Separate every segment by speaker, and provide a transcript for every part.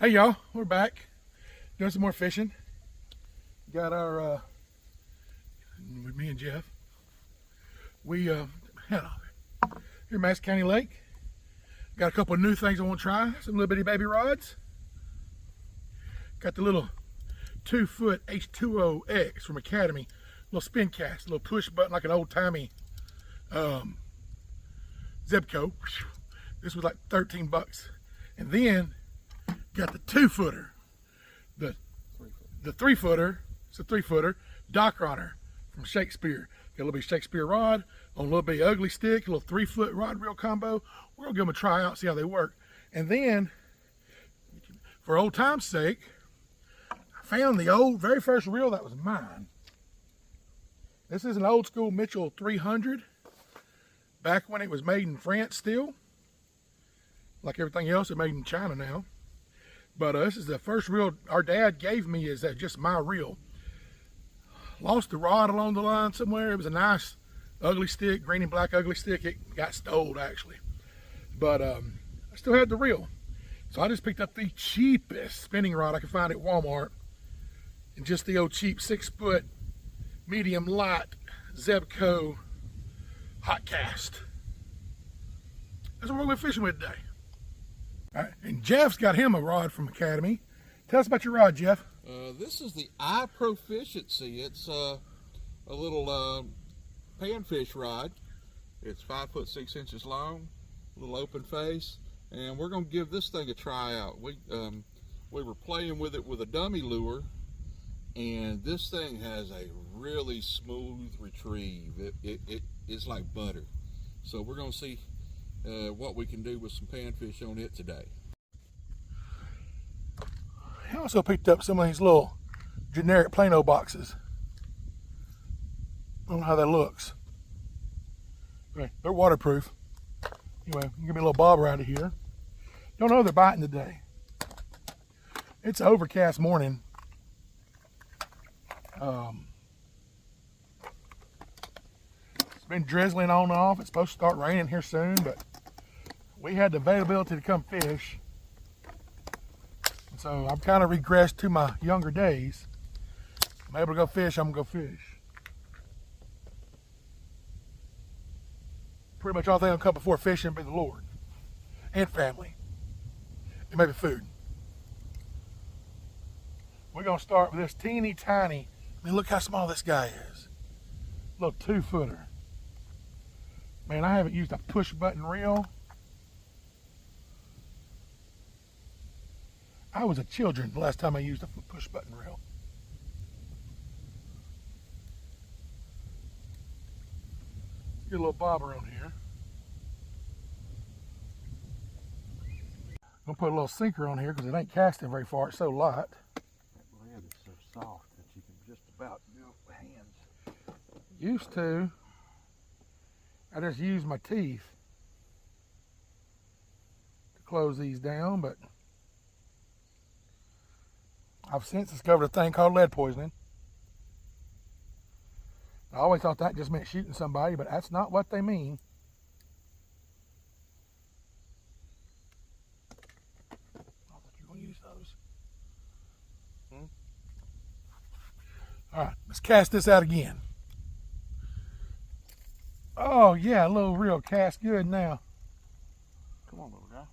Speaker 1: Hey y'all, we're back doing some more fishing. Got our with me and Jeff. We here Madison County Lake. Got a couple of new things I want to try. Some little bitty baby rods. Got the little 2-foot H2O X from Academy. Little spin cast, a little push button like an old timey Zebco. This was like 13 bucks. And then got the 2-footer, the 3-footer. It's a 3-footer Dock Runner from Shakespeare. Got a little bit of Shakespeare rod on a little bit of ugly stick, a little 3-foot rod reel combo. We're gonna give them a try out, see how they work. And then, for old time's sake, I found the very first reel that was mine. This is an old school Mitchell 300, back when it was made in France still. Like everything else, it's made in China now. But this is the first reel our dad gave me, is just my reel. Lost the rod along the line somewhere. It was a nice ugly stick, green and black ugly stick. It got stole actually. But I still had the reel. So I just picked up the cheapest spinning rod I could find at Walmart. And just the old cheap 6-foot medium light Zebco hot cast. That's what we're fishing with today. All right, and Jeff's got him a rod from Academy. Tell us about your rod, Jeff.
Speaker 2: This is the iProficiency. It's a little panfish rod. It's 5 foot 6 inches long, a little open face, and we're going to give this thing a try out. We were playing with it with a dummy lure, and this thing has a really smooth retrieve. It is like butter. So we're going to see what we can do with some panfish on it today.
Speaker 1: I also picked up some of these little generic Plano boxes. I don't know how that looks. Okay, they're waterproof. Anyway, give me a little bob around here. Don't know they're biting today. It's an overcast morning. It's been drizzling on and off. It's supposed to start raining here soon, but we had the availability to come fish. So I've kind of regressed to my younger days. I'm able to go fish, I'm gonna go fish. Pretty much all thing that'll come before fishing will be the Lord and family and maybe food. We're gonna start with this teeny tiny, I mean, look how small this guy is. Little 2-footer. Man, I haven't used a push button reel. I was a children the last time I used a push button reel. Get a little bobber on here. I'm gonna put a little sinker on here because it ain't casting very far. It's so light.
Speaker 3: That lead is so soft that you can just about do it with hands.
Speaker 1: Used to, I just use my teeth to close these down, but I've since discovered a thing called lead poisoning. I always thought that just meant shooting somebody, but that's not what they mean. Not that you're going to use those. All right, let's cast this out again. Oh yeah, a little reel cast good now.
Speaker 3: Come on, little guy.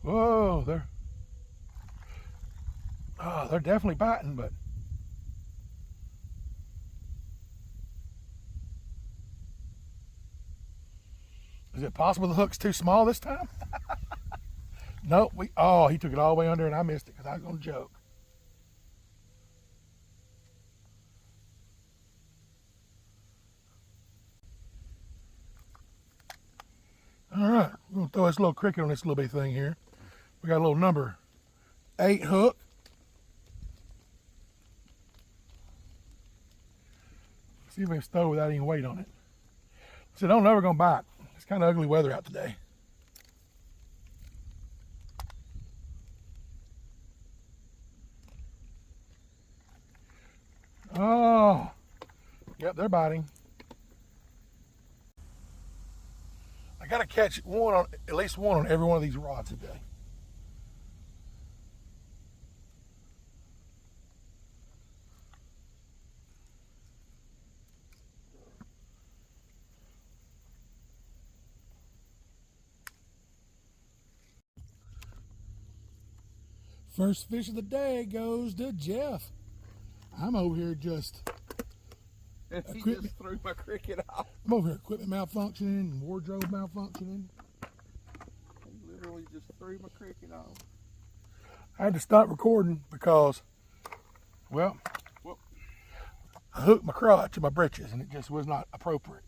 Speaker 1: Whoa, they're definitely biting, but is it possible the hook's too small this time? Nope, he took it all the way under and I missed it because I was gonna joke. All right, we're gonna throw this little cricket on this little bitty thing here. We got a little number 8 hook. See if we can stow without any weight on it. So don't know we're gonna bite. It's kind of ugly weather out today. Oh, yep, they're biting. I got to catch one on, at least one on every one of these rods today. First fish of the day goes to Jeff. I'm over here just
Speaker 2: He just threw my cricket off.
Speaker 1: I'm over here equipment malfunctioning and wardrobe malfunctioning.
Speaker 2: He literally just threw my cricket off.
Speaker 1: I had to stop recording because, well, I hooked my crotch to my britches and it just was not appropriate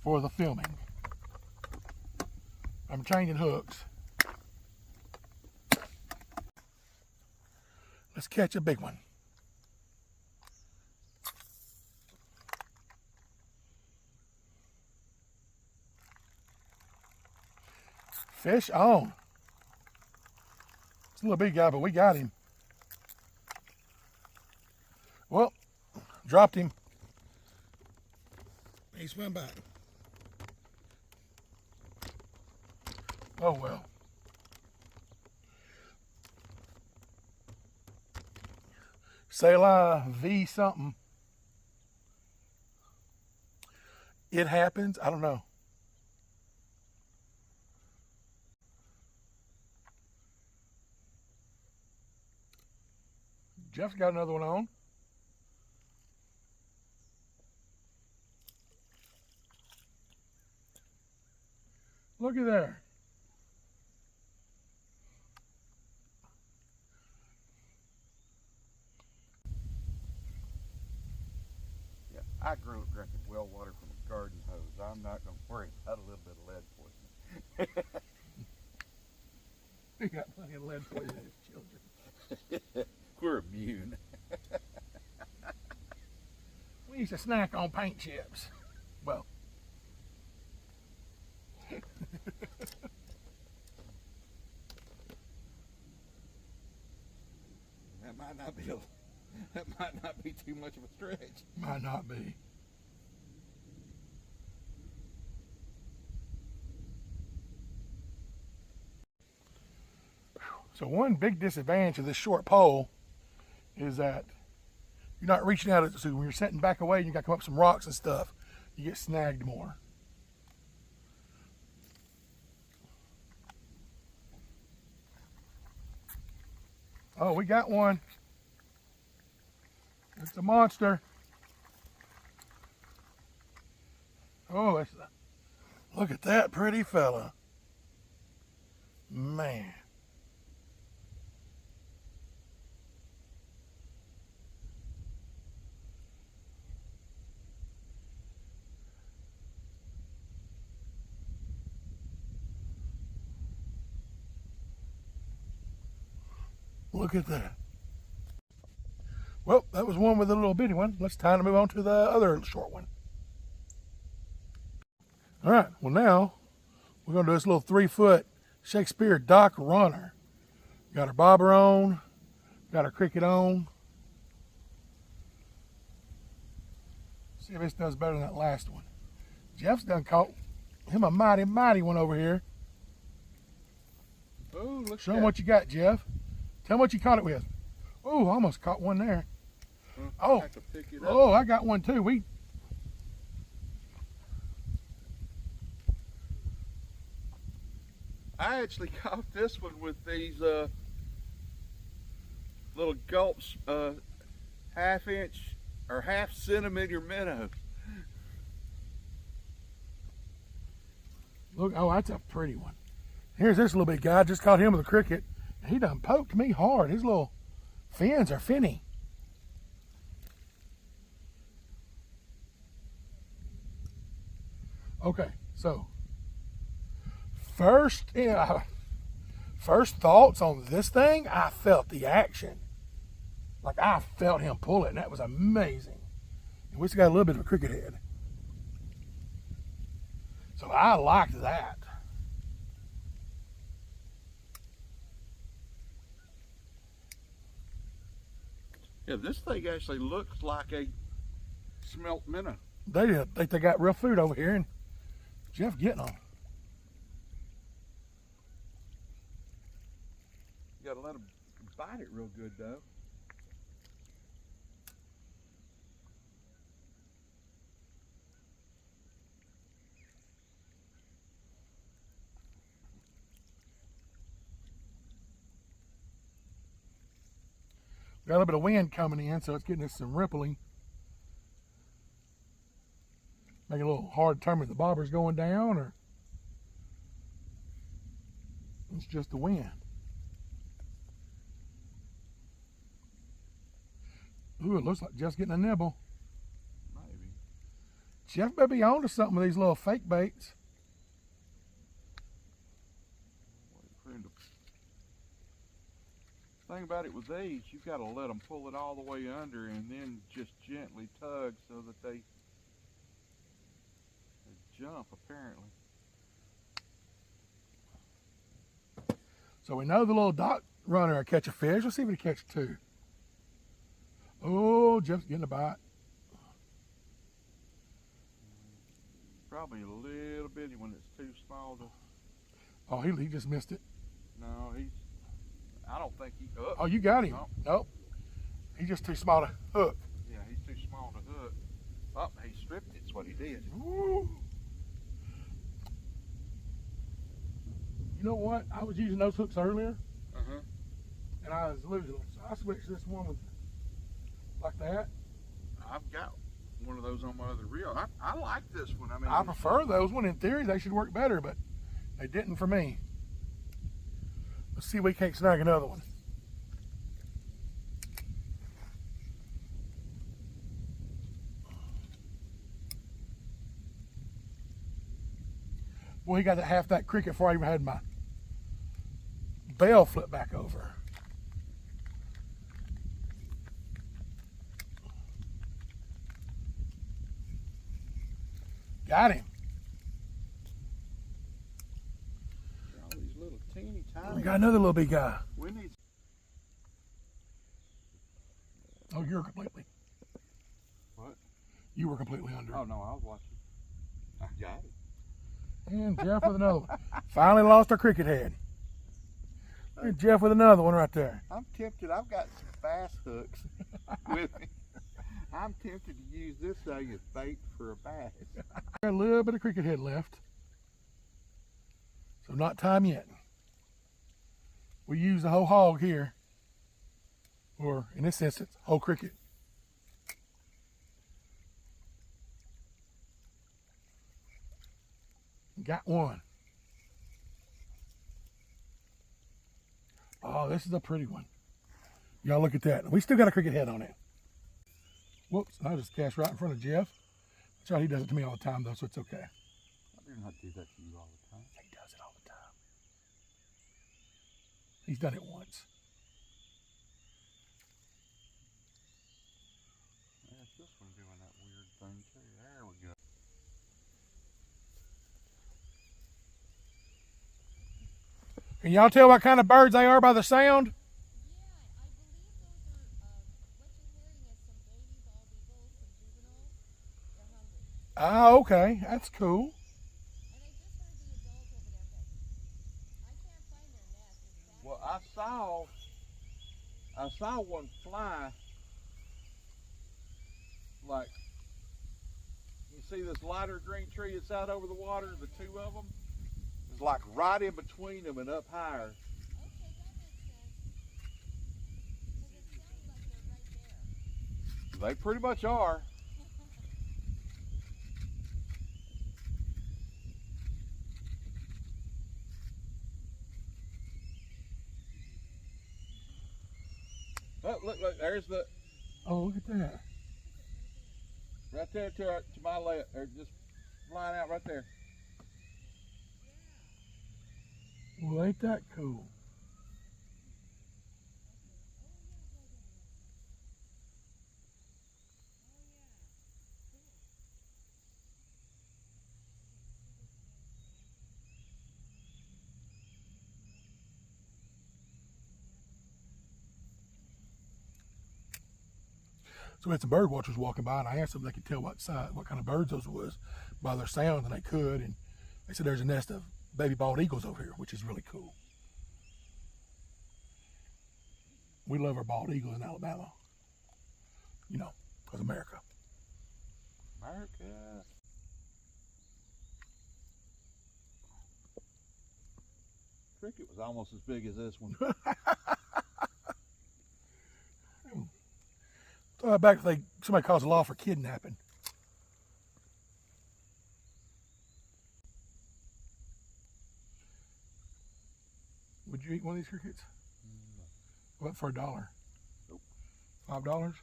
Speaker 1: for the filming. I'm changing hooks. Let's catch a big one. Fish on. It's a little big guy, but we got him. Well, dropped him. He swam back. Oh well. Selah V something. It happens. I don't know. Jeff's got another one on. Look at there.
Speaker 3: Yeah, I grew up drinking well water from a garden hose. I'm not going to worry about a little bit of lead poisoning.
Speaker 1: We got plenty of lead poisoning as children.
Speaker 3: We're immune.
Speaker 1: We used to snack on paint chips. Well.
Speaker 2: That might not be too much of a stretch.
Speaker 1: Might not be. So one big disadvantage of this short pole is that you're not reaching out. So when you're setting back away, you got to come up some rocks and stuff. You get snagged more. Oh, we got one. It's a monster. Oh, look at that pretty fella. Man. Look at that. Well, that was one with a little bitty one. Let's time to move on to the other short one. All right, well now we're gonna do this little 3-foot Shakespeare dock runner. Got our bobber on, got our cricket on. See if this does better than that last one. Jeff's done caught him a mighty one over here.
Speaker 2: Oh, look.
Speaker 1: Show him what you got, Jeff. Tell him what you caught it with. Oh, I almost caught one there. Oh,
Speaker 2: I have to pick it up.
Speaker 1: oh, I got one too.
Speaker 2: I actually caught this one with these little gulps, half-inch or half-centimeter minnows.
Speaker 1: Look, oh, that's a pretty one. Here's this little big guy. I just caught him with a cricket. He done poked me hard. His little fins are finny. Okay, so first thoughts on this thing, I felt the action. Like I felt him pull it, and that was amazing. And we still got a little bit of a cricket head. So I liked that.
Speaker 2: Yeah, this thing actually looks like a smelt minnow.
Speaker 1: They think they got real food over here, and Jeff getting on.
Speaker 3: You gotta let them bite it real good though.
Speaker 1: Got a little bit of wind coming in, so it's getting us some rippling. Making it a little hard to determine if the bobber's going down or it's just the wind. Ooh, it looks like Jeff's getting a nibble.
Speaker 3: Maybe.
Speaker 1: Jeff may be on to something with these little fake baits.
Speaker 3: The thing about it with these, you've got to let them pull it all the way under and then just gently tug so that they jump, apparently.
Speaker 1: So we know the little dock runner will catch a fish. Let's see if he can catch two. Oh, Jeff's getting a bite.
Speaker 3: Probably a little bitty when it's too small to...
Speaker 1: Oh, he just missed it.
Speaker 3: No, I don't think he...
Speaker 1: Oh, you got him.
Speaker 3: No.
Speaker 1: Nope. He's just too small to hook.
Speaker 3: Yeah, he's too small to hook. Oh, he stripped it. That's what he did.
Speaker 1: Ooh. You know what? I was using those hooks earlier, and I was losing them. So I switched this one with like that.
Speaker 3: I've got one of those on my other reel. I like this one. I mean,
Speaker 1: I prefer those one. In theory, they should work better, but they didn't for me. Let's see if we can't snag another one. Well, he got half that cricket before I even had my bell flip back over. Got him.
Speaker 3: all these little teeny tiny.
Speaker 1: We got another little big guy.
Speaker 3: We need.
Speaker 1: Oh, you're completely.
Speaker 3: What?
Speaker 1: You were completely under.
Speaker 3: Oh no, I was watching. I got it.
Speaker 1: And Jeff with another one. Finally lost our cricket head. And Jeff with another one right there.
Speaker 3: I'm tempted. I've got some bass hooks with me. I'm tempted to use this thing as bait for a bass.
Speaker 1: Got a little bit of cricket head left. So not time yet. We use the whole hog here. Or in this instance, whole cricket. Got one. Oh, this is a pretty one. Y'all look at that. We still got a cricket head on it. Whoops, I just cast right in front of Jeff. That's right, he does it to me all the time though, so it's okay.
Speaker 3: I do not do that to you all the time.
Speaker 1: He does it all the time. He's done it once.
Speaker 3: There's this one doing that weird thing too. There we go.
Speaker 1: Can y'all tell what kind of birds they are by the sound? Ah, okay, that's cool.
Speaker 3: Well, I saw one fly. Like, you see this lighter green tree that's out over the water. The two of them. It's like right in between them and up higher. They pretty much are. Oh, look, there's the...
Speaker 1: Oh, look at that.
Speaker 3: Right there to my left. They're just flying out right there.
Speaker 1: Well, ain't that cool? So we had some bird watchers walking by, and I asked them if they could tell what kind of birds those was by their sound, and they could. And They said there's a nest of baby bald eagles over here, which is really cool. We love our bald eagles in Alabama. You know, because America.
Speaker 3: America. Cricket was almost as big as this one.
Speaker 1: Throw it back if somebody calls the law for kidnapping. Would you eat one of these crickets?
Speaker 3: No.
Speaker 1: What, for $1?
Speaker 3: Nope.
Speaker 1: $5?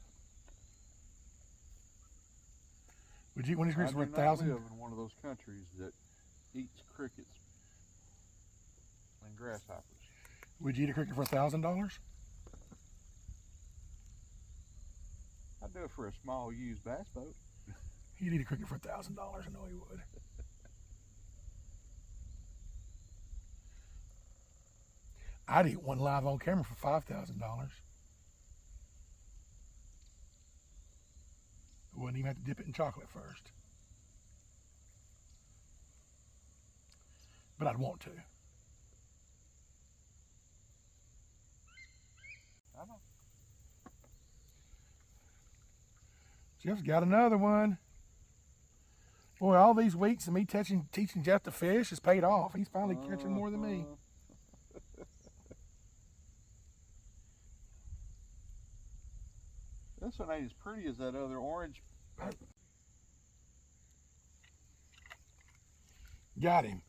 Speaker 1: Would you eat one of these crickets for
Speaker 3: I do not
Speaker 1: $1,000?
Speaker 3: live in one of those countries that eats crickets and grasshoppers.
Speaker 1: Would you eat a cricket for $1,000?
Speaker 3: I'd do it for a small used bass boat.
Speaker 1: He'd eat a cricket for $1,000. I know he would. I'd eat one live on camera for $5,000. Wouldn't even have to dip it in chocolate first. But I'd want to.
Speaker 3: I know.
Speaker 1: Jeff's got another one. Boy, all these weeks of me teaching Jeff to fish has paid off. He's finally catching more than me.
Speaker 3: This one ain't as pretty as that other orange.
Speaker 1: Got him.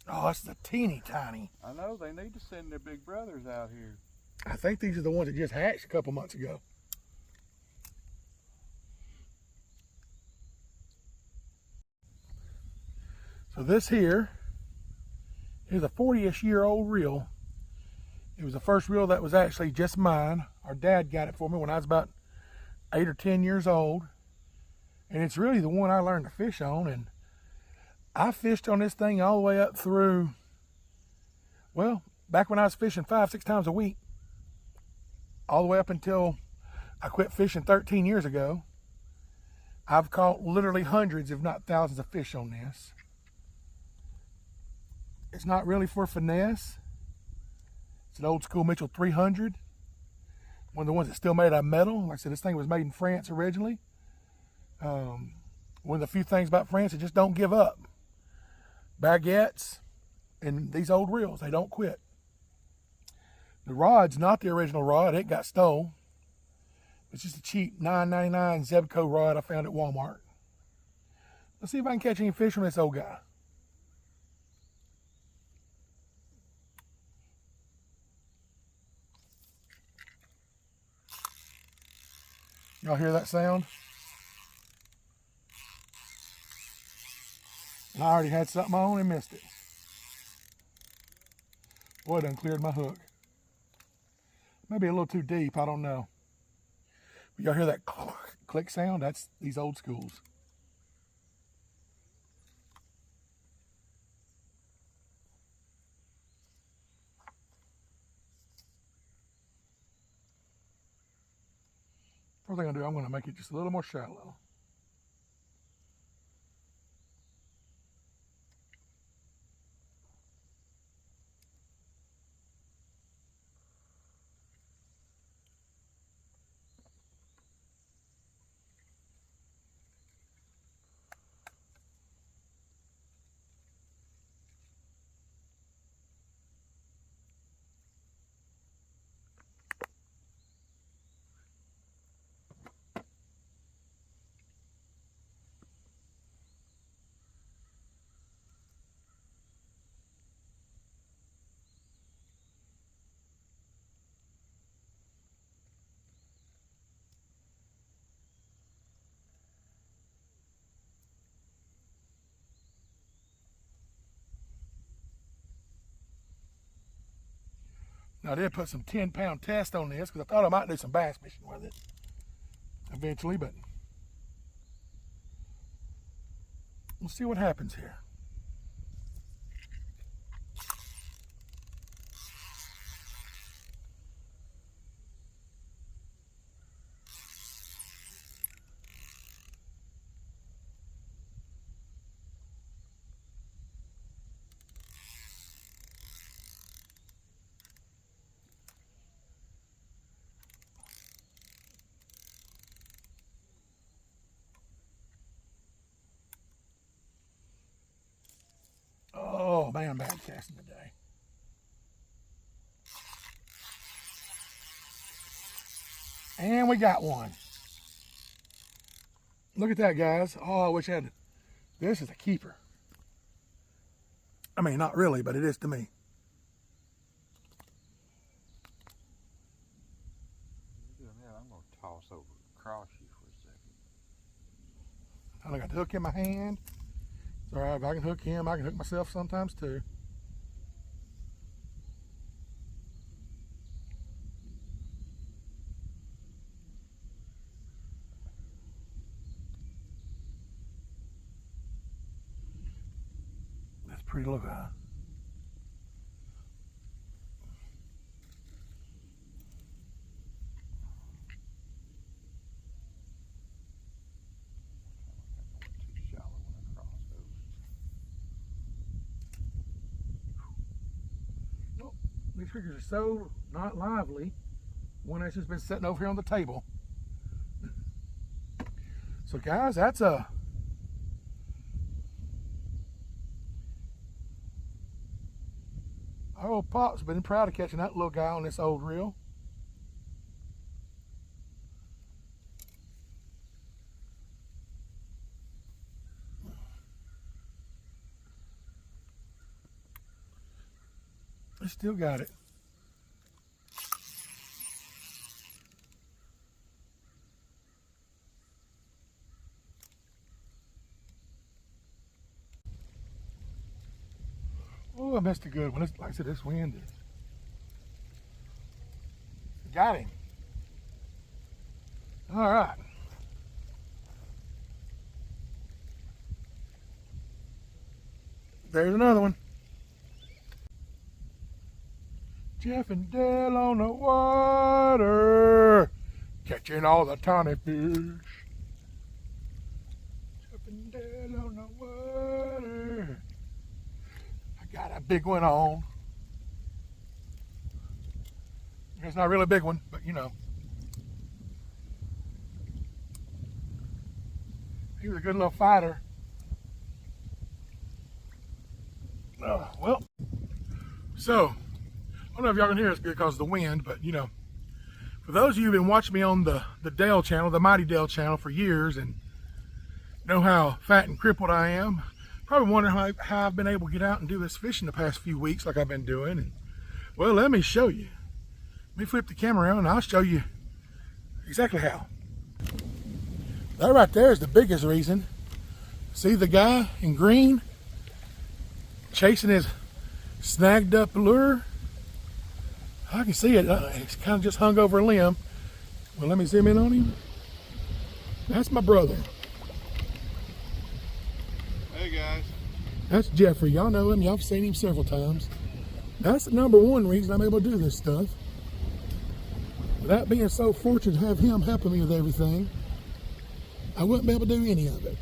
Speaker 1: Oh, that's the teeny tiny.
Speaker 3: I know, they need to send their big brothers out here.
Speaker 1: I think these are the ones that just hatched a couple months ago. So this here is a 40-ish year old reel. It was the first reel that was actually just mine. Our dad got it for me when I was about 8 or 10 years old. And it's really the one I learned to fish on. And I fished on this thing all the way up through, well, back when I was fishing 5-6 times a week. All the way up until I quit fishing 13 years ago. I've caught literally hundreds, if not thousands of fish on this. It's not really for finesse. It's an old school Mitchell 300. One of the ones that's still made out of metal. Like I said, this thing was made in France originally. One of the few things about France, it just don't give up. Baguettes and these old reels, they don't quit. The rod's not the original rod. It got stole. It's just a cheap $9.99 Zebco rod I found at Walmart. Let's see if I can catch any fish from this old guy. Y'all hear that sound? And I already had something on and missed it. Boy, it done cleared my hook. Maybe a little too deep, I don't know. But y'all hear that click sound? That's these old schools. First thing I'm gonna do, I'm gonna make it just a little more shallow. Now I did put some 10-pound test on this because I thought I might do some bass fishing with it eventually, but we'll see what happens here. casting today. And we got one. Look at that, guys. Oh, I wish I had. This is a keeper. I mean, not really, but it is to me.
Speaker 3: Doing that, I'm going to toss over across you for a second.
Speaker 1: I got the hook in my hand. It's all right. If I can hook him, I can hook myself sometimes too. That's pretty to look at.
Speaker 3: Too shallow when I cross those.
Speaker 1: These crickets are so not lively. One that's just been sitting over here on the table. So guys, that's a our old Pop's been proud of catching that little guy on this old reel. I still got it. Oh, I missed a good one. Like I said, this wind is. Got him. All right. There's another one. Jeff and Dale on the water, catching all the tiny fish. Jeff and Dale on the water. I got a big one on. It's not really a big one, but you know. He was a good little fighter. Well, so I don't know if y'all can hear us good because of the wind, but you know, for those of you who've been watching me on the Dale channel, the Mighty Dale channel for years, and know how fat and crippled I am, probably wondering how I've been able to get out and do this fishing the past few weeks like I've been doing. And well, let me show you. Let me flip the camera around and I'll show you exactly how. That right there is the biggest reason. See the guy in green chasing his snagged up lure? I can see it. It's kind of just hung over a limb. Well, let me zoom in on him. That's my brother.
Speaker 2: Hey guys.
Speaker 1: That's Jeffrey. Y'all know him. Y'all have seen him several times. That's the number one reason I'm able to do this stuff. Without being so fortunate to have him helping me with everything, I wouldn't be able to do any of it.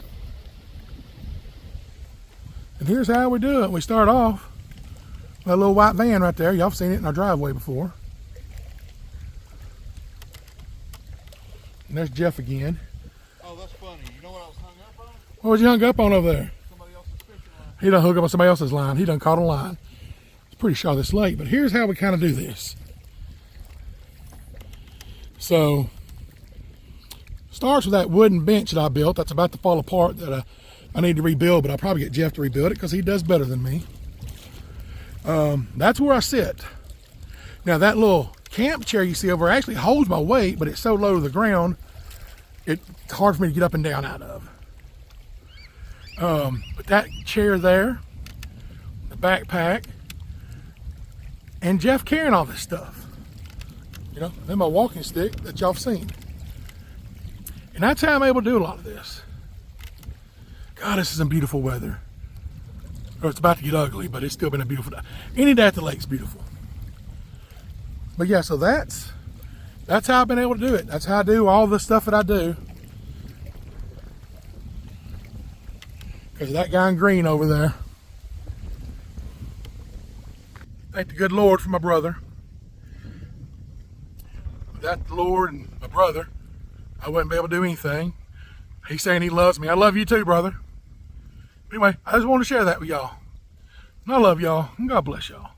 Speaker 1: And here's how we do it. We start off with a little white van right there. Y'all have seen it in our driveway before. And there's Jeff again.
Speaker 2: Oh, that's funny. You know what I was hung up on?
Speaker 1: What was you hung up on over there?
Speaker 2: Somebody else's fishing line.
Speaker 1: He done hook up on somebody else's line. He done caught a line. It's pretty sure this late, but here's how we kind of do this. So, starts with that wooden bench that I built. That's about to fall apart that I need to rebuild, but I'll probably get Jeff to rebuild it because he does better than me. That's where I sit. Now that little camp chair you see over actually holds my weight, but it's so low to the ground, it's hard for me to get up and down out of. But that chair there, the backpack, and Jeff carrying all this stuff. You know, then my walking stick that y'all have seen. And that's how I'm able to do a lot of this. God, this is some beautiful weather. Or it's about to get ugly, but it's still been a beautiful day. Any day at the lake's beautiful. But yeah, so that's how I've been able to do it. That's how I do all the stuff that I do. Because of that guy in green over there. Thank the good Lord for my brother. Without the Lord and my brother, I wouldn't be able to do anything. He's saying he loves me. I love you too, brother. Anyway, I just want to share that with y'all. I love y'all. And God bless y'all.